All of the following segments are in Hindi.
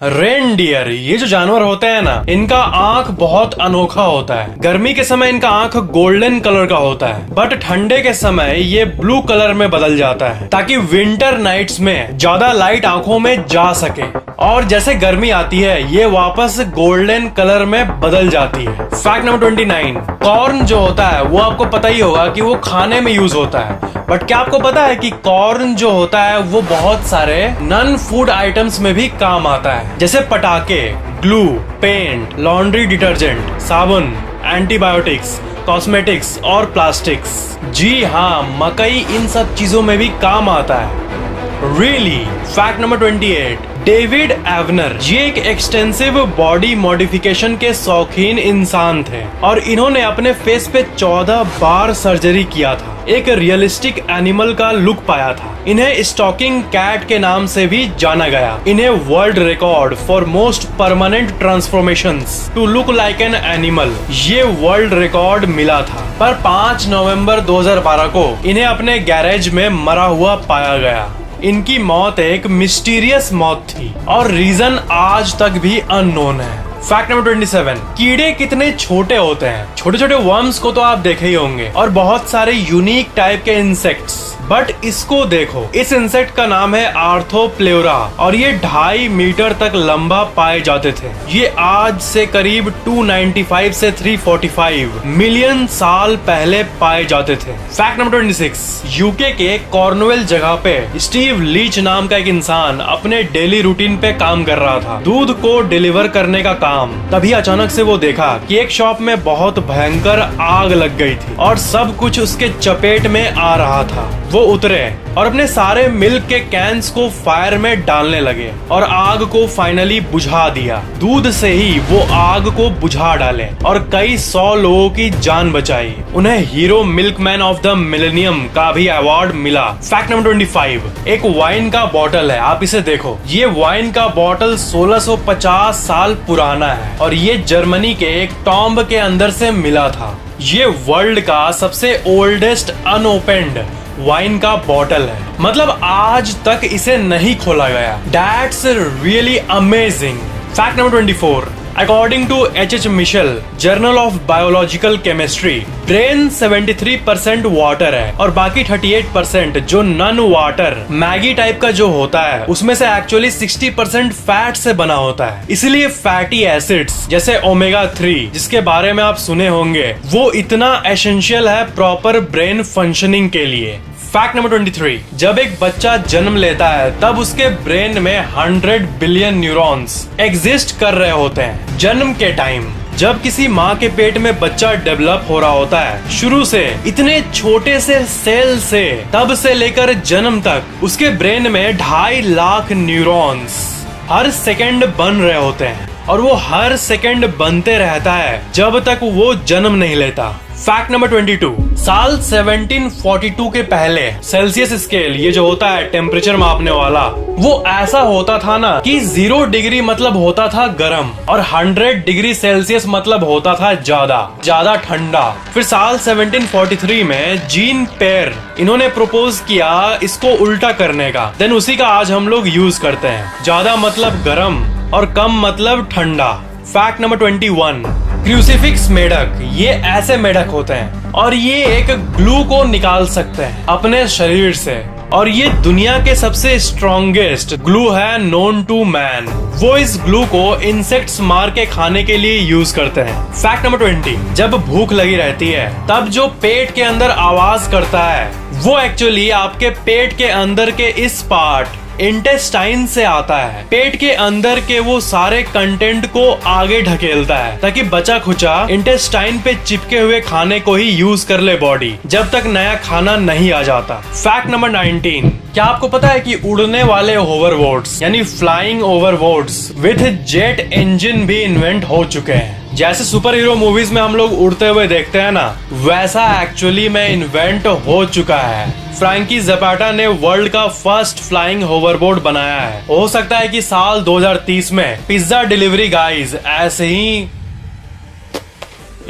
रेनडियर, ये जो जानवर होते हैं ना, इनका आंख बहुत अनोखा होता है। गर्मी के समय इनका आंख गोल्डन कलर का होता है, बट ठंडे के समय ये ब्लू कलर में बदल जाता है ताकि विंटर नाइट्स में ज्यादा लाइट आंखों में जा सके। और जैसे गर्मी आती है ये वापस गोल्डन कलर में बदल जाती है। फैक्ट नंबर 29, कॉर्न जो होता है वो आपको पता ही होगा कि वो खाने में यूज होता है, बट क्या आपको पता है कि कॉर्न जो होता है वो बहुत सारे नॉन फूड आइटम्स में भी काम आता है, जैसे पटाखे, ग्लू, पेंट, लॉन्ड्री डिटर्जेंट, साबुन, एंटीबायोटिक्स, कॉस्मेटिक्स और प्लास्टिक्स। जी हाँ, मकई इन सब चीजों में भी काम आता है। रियली। फैक्ट नंबर 28, डेविड एवनर ये एक एक्सटेंसिव बॉडी मॉडिफिकेशन के शौकीन इंसान थे और इन्होंने अपने फेस पे 14 बार सर्जरी किया था, एक रियलिस्टिक एनिमल का लुक पाया था। इन्हें स्टॉकिंग कैट के नाम से भी जाना गया। इन्हें world record for most permanent transformations to look like an animal ये वर्ल्ड रिकॉर्ड मिला था, पर 5 नवंबर 2012 को इन्हें अपने गैरेज में मरा हुआ पाया गया। इनकी मौत एक मिस्टीरियस मौत थी और रीजन आज तक भी अननोन है। फैक्ट नंबर 27, कीड़े कितने छोटे होते हैं। छोटे छोटे वर्म्स को तो आप देखे ही होंगे और बहुत सारे यूनिक टाइप के इंसेक्ट्स, बट इसको देखो, इस इंसेक्ट का नाम है आर्थोप्लेउरा और ये 2.5 मीटर तक लंबा पाए जाते थे। ये आज से करीब 295 से 345 मिलियन साल पहले पाए जाते थे। फैक्ट नंबर 26, यूके के कॉर्नवेल जगह पे स्टीव लीच नाम का एक इंसान अपने डेली रूटीन पे काम कर रहा था, दूध को डिलीवर करने का काम। तभी अचानक से वो देखा कि एक शॉप में बहुत भयंकर आग लग गई थी और सब कुछ उसके चपेट में आ रहा था। वो उतरे और अपने सारे मिल्क के कैंस को फायर में डालने लगे और आग को फाइनली बुझा दिया। दूध से ही वो आग को बुझा डाले और कई 100 लोगों की जान बचाई। उन्हें hero milkman of the millennium का भी अवार्ड मिला। फैक्ट नंबर 25, एक वाइन का बॉटल है, आप इसे देखो। ये वाइन का बॉटल 1650 साल पुराना है और ये जर्मनी के एक टॉम्ब के अंदर से मिला था। ये वर्ल्ड का सबसे ओल्डेस्ट अनओपेंड वाइन का बॉटल है, मतलब आज तक इसे नहीं खोला गया। That's really amazing. Fact number 24, according to H.H. Mitchell, journal of biological chemistry, brain 73% water है और बाकी 38% जो नॉन वाटर मैगी टाइप का जो होता है उसमें से एक्चुअली 60% फैट से बना होता है। इसलिए फैटी एसिड्स जैसे ओमेगा 3 जिसके बारे में आप सुने होंगे, वो इतना एसेंशियल है प्रॉपर ब्रेन फंक्शनिंग के लिए। फैक्ट नंबर 23, जब एक बच्चा जन्म लेता है तब उसके ब्रेन में 100 बिलियन न्यूरॉन्स एग्जिस्ट कर रहे होते हैं। जन्म के टाइम जब किसी माँ के पेट में बच्चा डेवलप हो रहा होता है, शुरू से इतने छोटे से सेल से तब से लेकर जन्म तक उसके ब्रेन में 2.5 लाख न्यूरॉन्स हर सेकंड बन रहे होते हैं और वो हर सेकंड बनते रहता है जब तक वो जन्म नहीं लेता। फैक्ट नंबर 22, साल 1742 के पहले सेल्सियस स्केल ये जो होता है टेम्परेचर मापने वाला, वो ऐसा होता था ना कि 0 डिग्री मतलब होता था गर्म और 100 डिग्री सेल्सियस मतलब होता था ज्यादा ठंडा। फिर साल 1743 में जीन पेयर इन्होंने प्रपोज किया इसको उल्टा करने का, देन उसी का आज हम लोग यूज करते हैं। ज्यादा मतलब गर्म और कम मतलब ठंडा। फैक्ट नंबर 21, क्रूसीफिक्स मेढक ये ऐसे मेढक होते हैं और ये एक ग्लू को निकाल सकते हैं अपने शरीर से और ये दुनिया के सबसे स्ट्रॉन्गेस्ट ग्लू है नोन टू मैन। वो इस ग्लू को इंसेक्ट्स मार के खाने के लिए यूज करते हैं। फैक्ट नंबर 20, जब भूख लगी रहती है तब जो पेट के अंदर आवाज करता है वो एक्चुअली आपके पेट के अंदर के इस पार्ट इंटेस्टाइन से आता है। पेट के अंदर के वो सारे कंटेंट को आगे ढकेलता है ताकि बचा खुचा इंटेस्टाइन पे चिपके हुए खाने को ही यूज कर ले बॉडी, जब तक नया खाना नहीं आ जाता। फैक्ट नंबर 19, क्या आपको पता है कि उड़ने वाले होवरबोर्ड्स यानी फ्लाइंग ओवरबोर्ड्स विथ जेट इंजन भी इन्वेंट हो चुके हैं। जैसे सुपर हीरो मूवीज में हम लोग उड़ते हुए देखते हैं ना, वैसा एक्चुअली में इन्वेंट हो चुका है। फ्रैंकी ज़ैपाटा ने वर्ल्ड का फर्स्ट फ्लाइंग होवरबोर्ड बनाया है। हो सकता है कि साल 2030 में पिज्जा डिलीवरी गाइज ऐसे ही,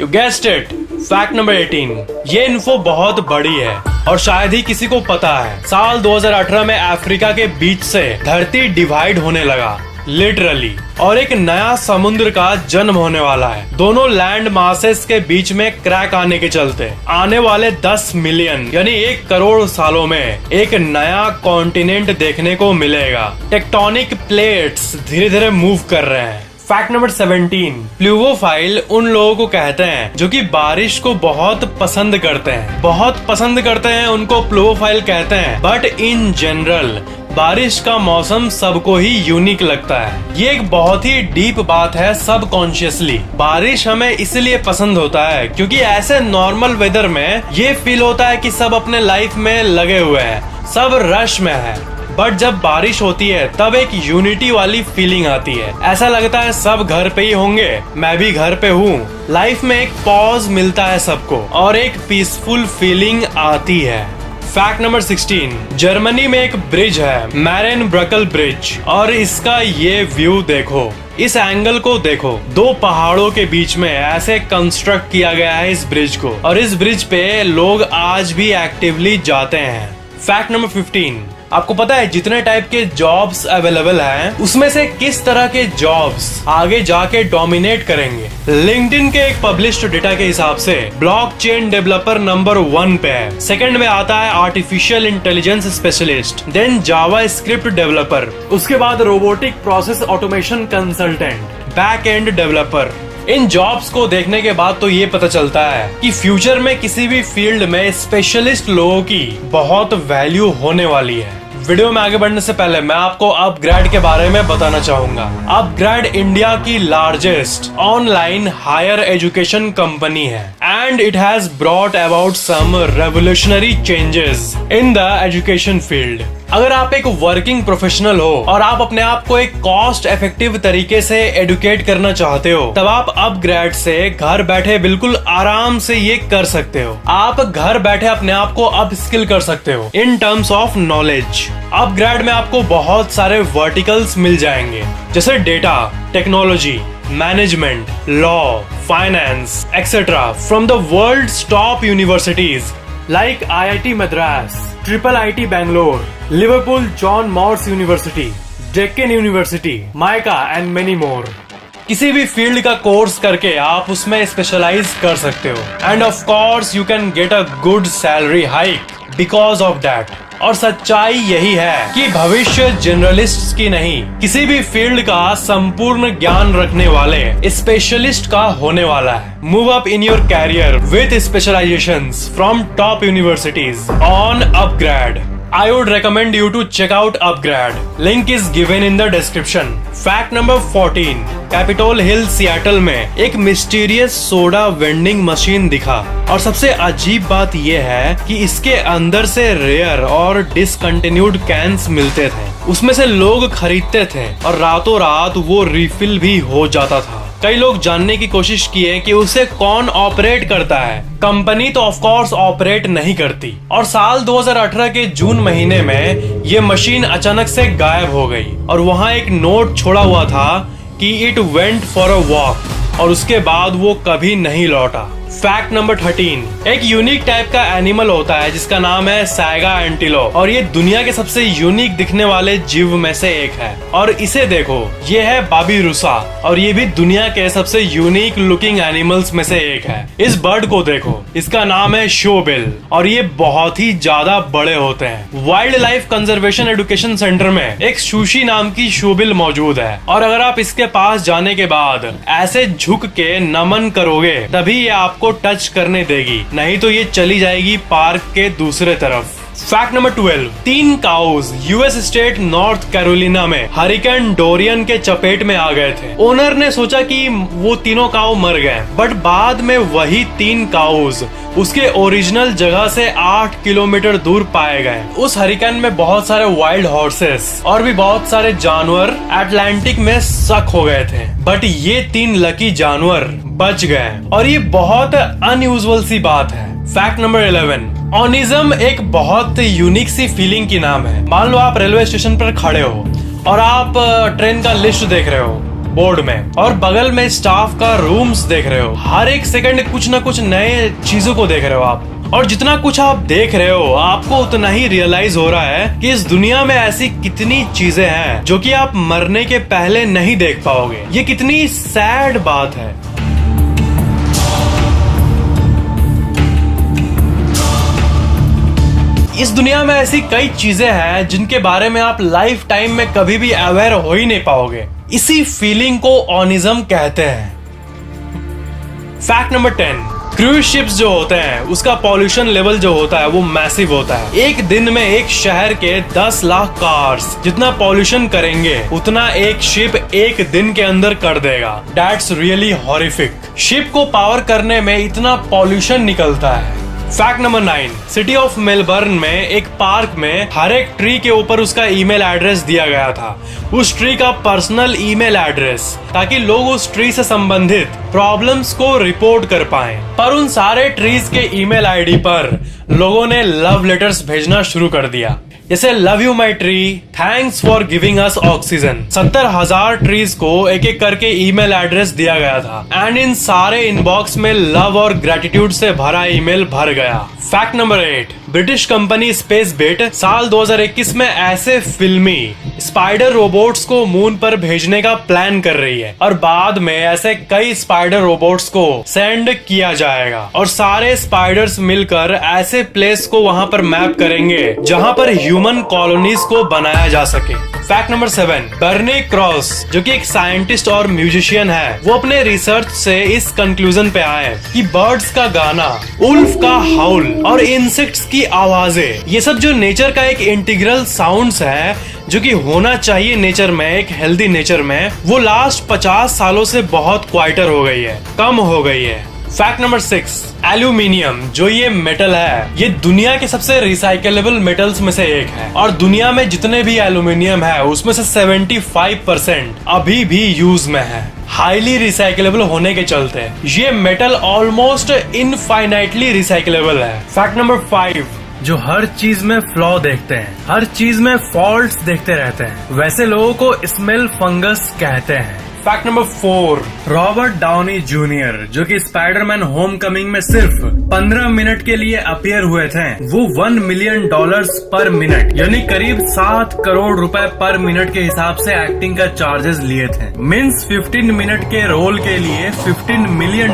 you guessed it. Fact number 18, ये इन्फो बहुत बड़ी है और शायद ही किसी को पता है। साल 2018 में अफ्रीका के बीच से धरती डिवाइड होने लगा। लिटरली, और एक नया समुद्र का जन्म होने वाला है। दोनों लैंड मासेस के बीच में क्रैक आने के चलते आने वाले 10 मिलियन यानी 1 करोड़ सालों में एक नया कॉन्टिनेंट देखने को मिलेगा। टेक्टोनिक प्लेट्स धीरे धीरे मूव कर रहे हैं। फैक्ट नंबर 17, प्लूवोफाइल उन लोगों को कहते हैं जो कि बारिश को बहुत पसंद करते हैं। बहुत पसंद करते हैं उनको प्लूवोफाइल कहते हैं। बट इन जनरल बारिश का मौसम सबको ही यूनिक लगता है। ये एक बहुत ही डीप बात है सबकॉन्शियसली। बारिश हमें इसलिए पसंद होता है क्योंकि ऐसे नॉर्मल वेदर में ये फील होता है कि सब अपने लाइफ में लगे हुए हैं, सब रश में है। बट जब बारिश होती है तब एक यूनिटी वाली फीलिंग आती है। ऐसा लगता है सब घर पे ही होंगे, मैं भी घर पे हूँ। लाइफ में एक पॉज मिलता है सबको और एक पीसफुल फीलिंग आती है। फैक्ट नंबर 16, जर्मनी में एक ब्रिज है, मैरेनब्रकल ब्रिज, और इसका ये व्यू देखो, इस एंगल को देखो। 2 पहाड़ों के बीच में ऐसे कंस्ट्रक्ट किया गया है इस ब्रिज को, और इस ब्रिज पे लोग आज भी एक्टिवली जाते हैं। फैक्ट नंबर 15, आपको पता है जितने टाइप के जॉब्स अवेलेबल हैं उसमें से किस तरह के जॉब्स आगे जाके डोमिनेट करेंगे? लिंक्डइन के एक पब्लिश्ड डेटा के हिसाब से ब्लॉकचेन डेवलपर नंबर 1 पे है। सेकंड में आता है आर्टिफिशियल इंटेलिजेंस स्पेशलिस्ट, देन जावा स्क्रिप्ट डेवलपर, उसके बाद robotic process automation consultant, back end developer. इन जॉब्स को देखने के बाद तो ये पता चलता है कि फ्यूचर में किसी भी फील्ड में स्पेशलिस्ट लोगों की बहुत वैल्यू होने वाली है। वीडियो में आगे बढ़ने से पहले मैं आपको अपग्रेड के बारे में बताना चाहूंगा। अपग्रेड इंडिया की largest online higher education company है and it has brought about some revolutionary changes in the education field. अगर आप एक वर्किंग प्रोफेशनल हो और आप अपने आप को एक कॉस्ट इफेक्टिव तरीके से एडुकेट करना चाहते हो, तब आप अपग्रेड से घर बैठे बिल्कुल आराम से ये कर सकते हो। आप घर बैठे अपने आप को अप स्किल कर सकते हो in terms of knowledge. UpGrad में आपको बहुत सारे वर्टिकल्स मिल जाएंगे जैसे data, technology, management, law, finance etcetera from the world's top universities like IIT Madras, Triple IT Bangalore, Liverpool John Moores University, Deccan University, MICA and many more। किसी भी फील्ड का कोर्स करके आप उसमें स्पेशलाइज कर सकते हो end of course you can get a good salary hike because of that. और सच्चाई यही है कि भविष्य जनरलिस्ट की नहीं, किसी भी फील्ड का संपूर्ण ज्ञान रखने वाले स्पेशलिस्ट का होने वाला है। Move up in your career with specialisations from top universities on upGrad. I would recommend you to check out Upgrad. Link is given in the description. Fact number 14, Capitol hill Seattle में एक मिस्टीरियस सोडा वेंडिंग मशीन दिखा, और सबसे अजीब बात यह है कि इसके अंदर से रेयर और डिसकंटिन्यूड कैंस मिलते थे। उसमें से लोग खरीदते थे और रातों रात वो रिफिल भी हो जाता था। कई लोग जानने की कोशिश किए कि उसे कौन ऑपरेट करता है। कंपनी तो ऑफ कोर्स ऑपरेट नहीं करती, और साल 2018 के जून महीने में ये मशीन अचानक से गायब हो गई, और वहाँ एक नोट छोड़ा हुआ था कि it went for a walk, और उसके बाद वो कभी नहीं लौटा। फैक्ट नंबर 13, एक यूनिक टाइप का एनिमल होता है जिसका नाम है सैगा एंटीलोप, और ये दुनिया के सबसे यूनिक दिखने वाले जीव में से एक है। और इसे देखो, ये है बाबिरुसा, और ये भी दुनिया के सबसे यूनिक लुकिंग एनिमल्स में से एक है। इस बर्ड को देखो, इसका नाम है शोबिल, और ये बहुत ही ज्यादा बड़े होते हैं। Wild life conservation education centre में एक सुशी नाम की शोबिल मौजूद है, और अगर आप इसके पास जाने के बाद ऐसे झुक के नमन करोगे तभी ये आपको टच करने देगी, नहीं तो ये चली जाएगी पार्क के दूसरे तरफ। Fact number 12, 3 cows US state North Carolina में हरिकेन डोरियन के चपेट में आ गए थे। ओनर ने सोचा कि वो तीनों काऊ मर गए, बट बाद में वही 3 काउज उसके ओरिजिनल जगह से 8 किलोमीटर दूर पाए गए। उस हरिकेन में बहुत सारे वाइल्ड हॉर्सेस और भी बहुत सारे जानवर अटलांटिक में सक हो गए थे, बट ये 3 लकी जानवर बच गए, और ये बहुत अनयूजुअल सी बात है। फैक्ट नंबर 11, ऑनिज्म एक बहुत यूनिक सी फीलिंग की नाम है। मान लो आप रेलवे स्टेशन पर खड़े हो और आप ट्रेन का लिस्ट देख रहे हो बोर्ड में, और बगल में स्टाफ का रूम्स देख रहे हो। हर एक सेकंड कुछ ना कुछ नए चीजों को देख रहे हो आप, और जितना कुछ आप देख रहे हो आपको उतना ही रियलाइज हो रहा है कि इस दुनिया में ऐसी कितनी चीजें हैं जो कि आप मरने के पहले नहीं देख पाओगे। ये कितनी सैड बात है। इस दुनिया में ऐसी कई चीजें हैं जिनके बारे में आप लाइफ टाइम में कभी भी अवेयर हो ही नहीं पाओगे। इसी फीलिंग को ऑनिज्म कहते हैं। फैक्ट नंबर 10, क्रूज शिप्स जो होते हैं उसका पॉल्यूशन लेवल जो होता है वो मैसिव होता है। एक दिन में एक शहर के 10 लाख कार्स जितना पॉल्यूशन करेंगे उतना एक शिप एक दिन के अंदर कर देगा। That's really horrific. शिप को पावर करने में इतना पॉल्यूशन निकलता है। Fact number 9, city of Melbourne में एक पार्क में हर एक ट्री के ऊपर उसका ईमेल एड्रेस दिया गया था, उस ट्री का पर्सनल ईमेल एड्रेस, ताकि लोग उस ट्री से संबंधित प्रॉब्लम्स को रिपोर्ट कर पाएं। पर उन सारे ट्रीज के ईमेल आईडी पर लोगों ने लव लेटर्स भेजना शुरू कर दिया, जैसे love you my tree, thanks for giving us oxygen. 70,000 trees को एक एक करके ईमेल एड्रेस दिया गया था एंड इन सारे इनबॉक्स में लव और ग्रेटिट्यूड से भरा ईमेल भर गया। फैक्ट नंबर 8, ब्रिटिश कंपनी स्पेसबिट साल 2021 में ऐसे फिल्मी स्पाइडर रोबोट्स को मून पर भेजने का प्लान कर रही है और बाद में ऐसे कई स्पाइडर रोबोट्स को सेंड किया जाएगा और सारे स्पाइडर्स मिलकर ऐसे प्लेस को वहां पर मैप करेंगे जहां पर ह्यूमन कॉलोनीज को बनाया जा सके। फैक्ट नंबर 7, बर्नी क्रॉस जो कि एक साइंटिस्ट और म्यूजिशियन है, वो अपने रिसर्च से इस कंक्लूजन पे आए कि बर्ड्स का गाना, उल्फ का हाउल और इंसेक्ट्स की आवाजें, ये सब जो नेचर का एक इंटीग्रल साउंड्स है जो कि होना चाहिए नेचर में, एक हेल्दी नेचर में, वो लास्ट 50 सालों से बहुत क्वाइटर हो गई है, कम हो गई है। फैक्ट नंबर 6, एल्यूमिनियम जो ये मेटल है ये दुनिया के सबसे रिसाइकलेबल मेटल्स में से एक है और दुनिया में जितने भी एल्यूमिनियम है उसमें से 75% अभी भी यूज में है, हाईली रिसाइकलेबल होने के चलते ये मेटल ऑलमोस्ट इनफाइनाइटली रिसाइकलेबल है। फैक्ट नंबर 5, जो हर चीज में फ्लॉ देखते हैं, हर चीज में फॉल्ट्स देखते रहते हैं, वैसे लोगों को स्मेल फंगस कहते हैं। Fact number 4, Robert Downey junior जो कि स्पाइडरमैन होमकमिंग में सिर्फ 15 मिनट के लिए अपीयर हुए थे, वो $1 मिलियन पर मिनट यानी करीब 7 करोड़ रुपए पर मिनट के हिसाब से एक्टिंग का चार्जेस लिए थे। मीन्स 15 मिनट के रोल के लिए $15 मिलियन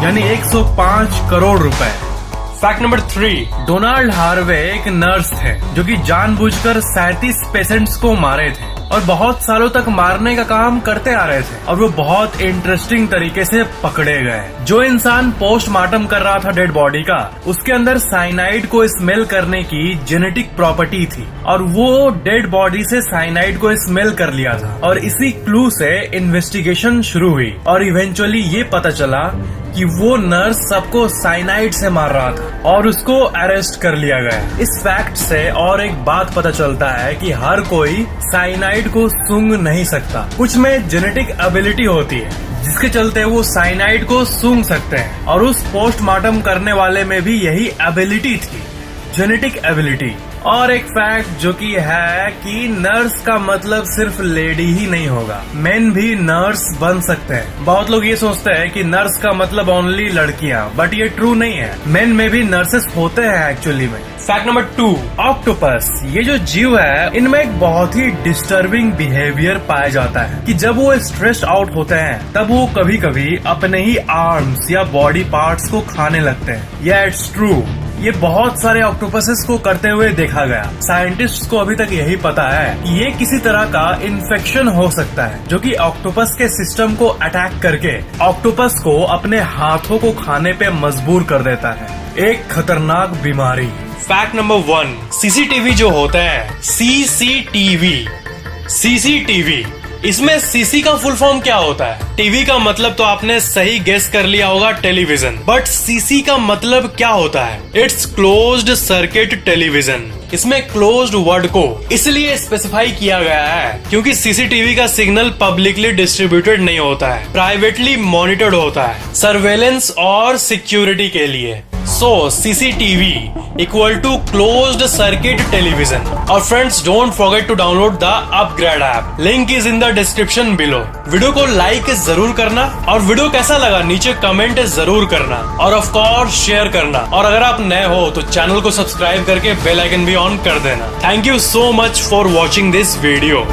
यानी 105 करोड़ रुपए। फैक्ट नंबर 3, डोनाल्ड हार्वे एक नर्स थे जो कि जानबूझकर 37 पेशेंट्स को मारे थे और बहुत सालों तक मारने का काम करते आ रहे थे और वो बहुत इंटरेस्टिंग तरीके से पकड़े गए। जो इंसान पोस्टमार्टम कर रहा था डेड बॉडी का, उसके अंदर साइनाइड को स्मेल करने की जेनेटिक प्रॉपर्टी थी और वो डेड बॉडी से साइनाइड को स्मेल कर लिया था और इसी क्लू से इन्वेस्टिगेशन शुरू हुई और इवेंचुअली ये पता चला कि वो नर्स सबको साइनाइड से मार रहा था और उसको अरेस्ट कर लिया गया। इस फैक्ट से और एक बात पता चलता है कि हर कोई साइनाइड को सूंघ नहीं सकता, कुछ में जेनेटिक एबिलिटी होती है जिसके चलते वो साइनाइड को सूंघ सकते हैं और उस पोस्टमार्टम करने वाले में भी यही एबिलिटी थी, जेनेटिक एबिलिटी। और एक फैक्ट जो कि है कि नर्स का मतलब सिर्फ लेडी ही नहीं होगा, मेन भी नर्स बन सकते हैं। बहुत लोग ये सोचते हैं कि नर्स का मतलब ओनली लड़कियां, बट ये ट्रू नहीं है, मेन में भी नर्सेस होते हैं एक्चुअली में। फैक्ट नंबर 2, ऑक्टोपस ये जो जीव है इनमें एक बहुत ही डिस्टर्बिंग बिहेवियर पाया जाता है कि जब वो स्ट्रेस्ड आउट होते हैं तब वो कभी कभी अपने ही आर्म्स या बॉडी पार्ट्स को खाने लगते हैं। या इट्स ट्रू, ये बहुत सारे ऑक्टोपसेस को करते हुए देखा गया। साइंटिस्ट्स को अभी तक यही पता है कि ये किसी तरह का इन्फेक्शन हो सकता है जो कि ऑक्टोपस के सिस्टम को अटैक करके ऑक्टोपस को अपने हाथों को खाने पे मजबूर कर देता है, एक खतरनाक बीमारी। फैक्ट नंबर 1, सीसीटीवी जो होता है, सीसीटीवी इसमें सीसी का फुल फॉर्म क्या होता है? टीवी का मतलब तो आपने सही गेस कर लिया होगा, टेलीविजन। बट सीसी का मतलब क्या होता है? It's closed circuit television. इसमें क्लोज्ड वर्ड को इसलिए स्पेसिफाई किया गया है क्योंकि सीसीटीवी का सिग्नल पब्लिकली डिस्ट्रीब्यूटेड नहीं होता है, प्राइवेटली मॉनिटर्ड होता है सर्वेलेंस और सिक्योरिटी के लिए। So CCTV equal to closed circuit television. और friends don't forget to download the upGrad app, link is in the description below. Video को लाइक जरूर करना और वीडियो कैसा लगा नीचे कमेंट जरूर करना और ऑफ कोर्स शेयर करना। और अगर आप नए हो तो चैनल को सब्सक्राइब करके बेल आइकन भी ऑन कर देना। Thank you so much for watching this video.